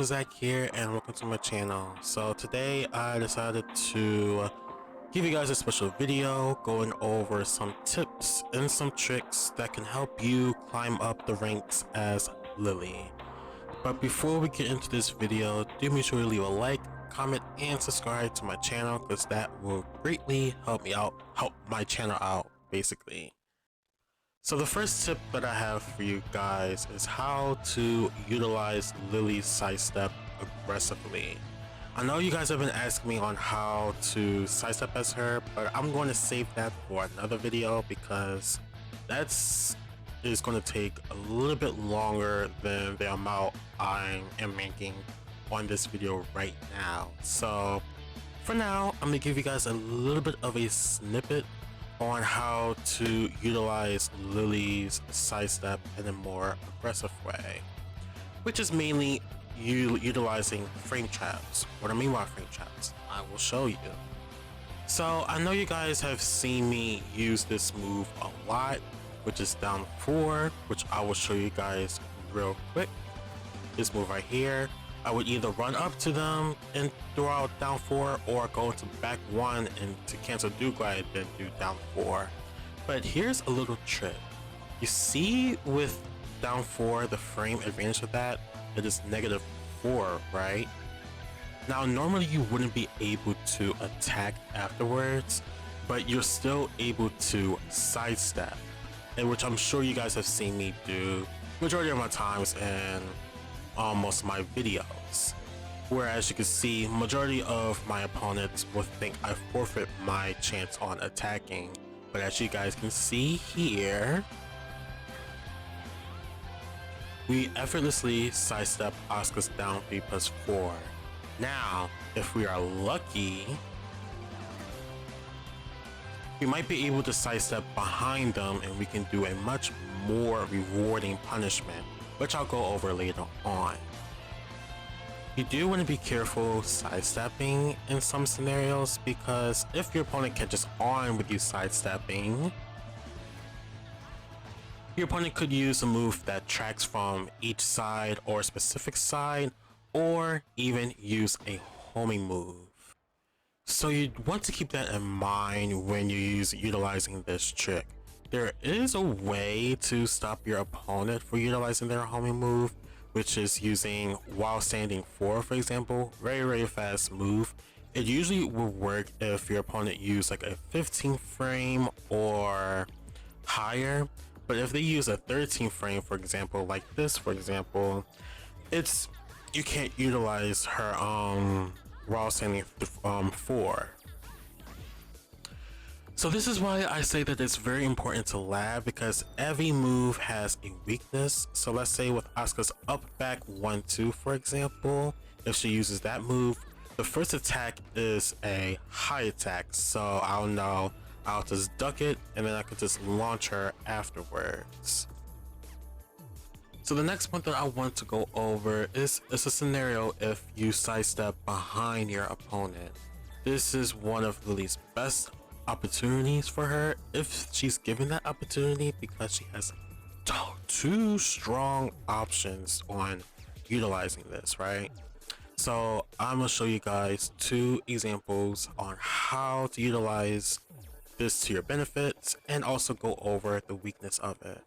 Zach here, and welcome to my channel. So today I decided to give you guys a special video going over some tips and some tricks that can help you climb up the ranks as Lili. But before we get into this video, do make sure to leave a like, comment, and subscribe to my channel, because that will greatly help my channel out basically. So the first tip that I have for you guys is how to utilize Lili's sidestep aggressively. I know you guys have been asking me on how to sidestep as her, but I'm going to save that for another video because that's going to take a little bit longer than the amount I am making on this video right now. So for now, I'm going to give you guys a little bit of a snippet on how to utilize Lili's sidestep in a more aggressive way, which is mainly utilizing frame traps. What I mean by frame traps, I will show you. So I know you guys have seen me use this move a lot, which is down 4, which I will show you guys real quick. This move right here, I would either run up to them and throw out down 4, or go into back 1 and to cancel do glide then do down 4. But here's a little trick. You see with down 4, the frame advantage of that, it is -4, right? Now normally you wouldn't be able to attack afterwards, but you're still able to sidestep, and which I'm sure you guys have seen me do majority of my times in most of my videos, whereas you can see majority of my opponents will think I forfeit my chance on attacking, but as you guys can see here, we effortlessly sidestep Asuka's down 3+4. Now if we are lucky, we might be able to sidestep behind them and we can do a much more rewarding punishment, which I'll go over later on. You do want to be careful sidestepping in some scenarios, because if your opponent catches on with you sidestepping, your opponent could use a move that tracks from each side or a specific side, or even use a homing move. So you want to keep that in mind when you're utilizing this trick. There is a way to stop your opponent from utilizing their homing move, which is using while standing 4, for example. Very fast move. It usually will work if your opponent use like a 15 frame or higher, but if they use a 13 frame, for example, like this, for example, you can't utilize her while standing 4. So this is why I say that it's very important to lab, because every move has a weakness. So let's say with Asuka's up back 1-2, for example, if she uses that move, the first attack is a high attack, so I'll know I'll just duck it and then I could just launch her afterwards. So the next point that I want to go over is a scenario if you sidestep behind your opponent. This is one of Lili's best opportunities for her if she's given that opportunity, because she has two strong options on utilizing this, right? So I'm gonna show you guys 2 examples on how to utilize this to your benefits, and also go over the weakness of it.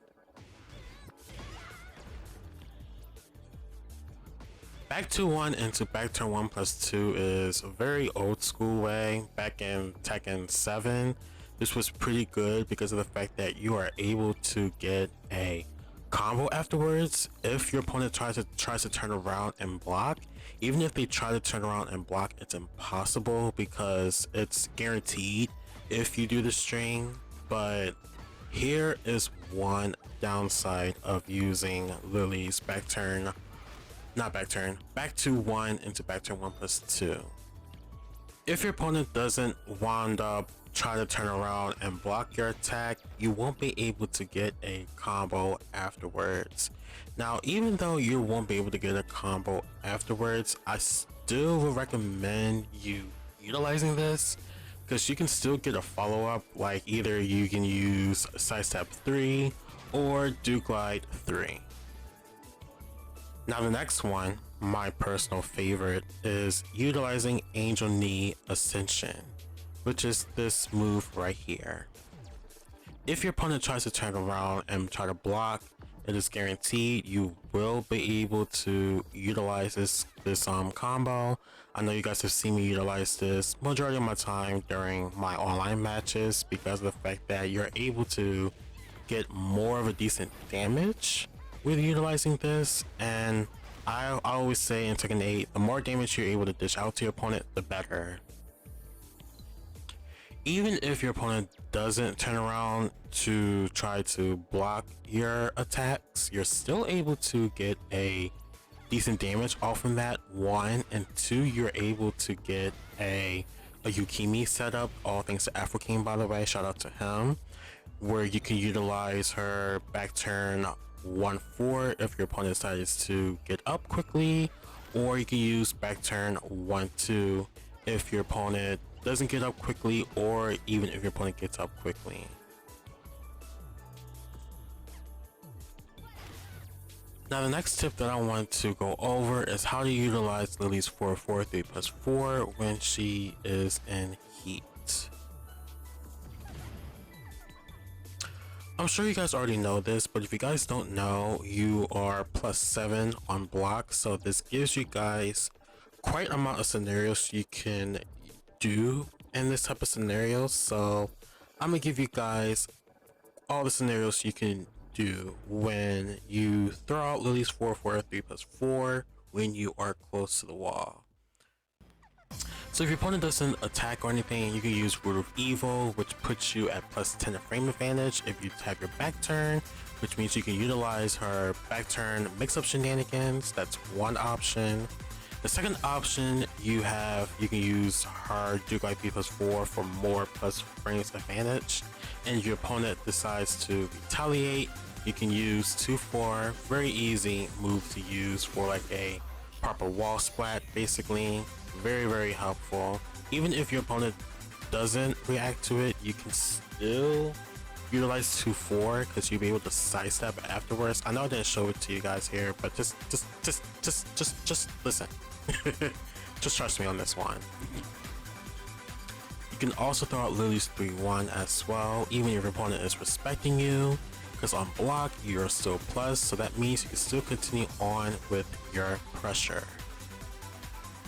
Back to 1 into back turn 1+2 is a very old school way. Back in Tekken 7, this was pretty good because of the fact that you are able to get a combo afterwards if your opponent tries to turn around and block. Even if they try to turn around and block, it's impossible because it's guaranteed if you do the string. But here is one downside of using Lili's back to 1 into back turn 1+2. If your opponent doesn't wind up trying to turn around and block your attack, you won't be able to get a combo afterwards. Now, even though you won't be able to get a combo afterwards, I still would recommend you utilizing this, because you can still get a follow-up, like either you can use sidestep 3 or do glide 3. Now the next one my personal favorite is utilizing Angel Knee Ascension, which is this move right here. If your opponent tries to turn around and try to block, it is guaranteed you will be able to utilize this combo. I know you guys have seen me utilize this majority of my time during my online matches because of the fact that you're able to get more of a decent damage with utilizing this. And I always say in Tekken 8, the more damage you're able to dish out to your opponent, the better. Even if your opponent doesn't turn around to try to block your attacks, you're still able to get a decent damage off from that, one, and two, you're able to get a Yukimi setup, all thanks to Afro King, by the way, shout out to him, where you can utilize her back turn 1-4 if your opponent decides to get up quickly, or you can use back turn 1-2 if your opponent doesn't get up quickly, or even if your opponent gets up quickly. Now the next tip that I want to go over is how to utilize Lili's 4-4 3+4 when she is in heat. I'm sure you guys already know this, but if you guys don't know, you are +7 on block, so this gives you guys quite an amount of scenarios you can do in this type of scenarios. So I'm gonna give you guys all the scenarios you can do when you throw out Lili's 4-4 3+4 when you are close to the wall. So if your opponent doesn't attack or anything, you can use Root of Evil, which puts you at +10 of frame advantage if you have your back turn, which means you can utilize her back turn mix-up shenanigans. That's one option. The second option you can use her Duke Light B+4 for more plus frames advantage. And if your opponent decides to retaliate, you can use 2-4, very easy move to use for like a proper wall splat, basically. Very helpful. Even if your opponent doesn't react to it, you can still utilize 2-4 because you'll be able to sidestep afterwards. I know I didn't show it to you guys here, but just listen. Just trust me on this one. You can also throw out Lili's 3-1 as well, even if your opponent is respecting you, because on block you're still plus, so that means you can still continue on with your pressure.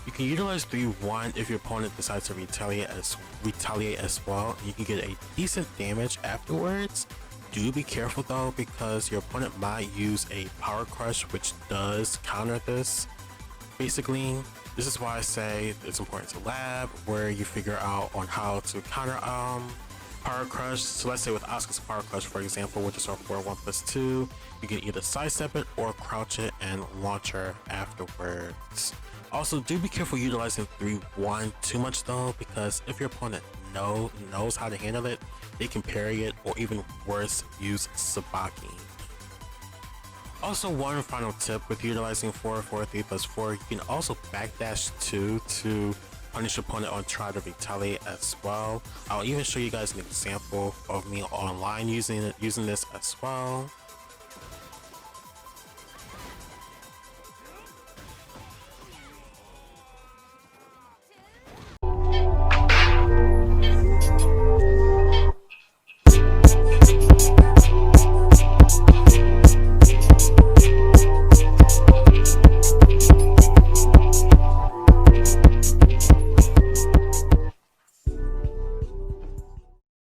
You can utilize 3-1 if your opponent decides to retaliate as well, and you can get a decent damage afterwards. Do be careful though, because your opponent might use a power crush, which does counter this. Basically, this is why I say it's important to lab, where you figure out on how to counter power crush. So let's say with Asuka's power crush, for example, which is our 4-1+2, you can either sidestep it or crouch it and launch her afterwards. Also, do be careful utilizing 3-1 too much though, because if your opponent knows how to handle it, they can parry it, or even worse, use Sabaki. Also, one final tip with utilizing 4-4 3+4, you can also backdash 2 to punish your opponent or try to retaliate as well. I'll even show you guys an example of me online using this as well.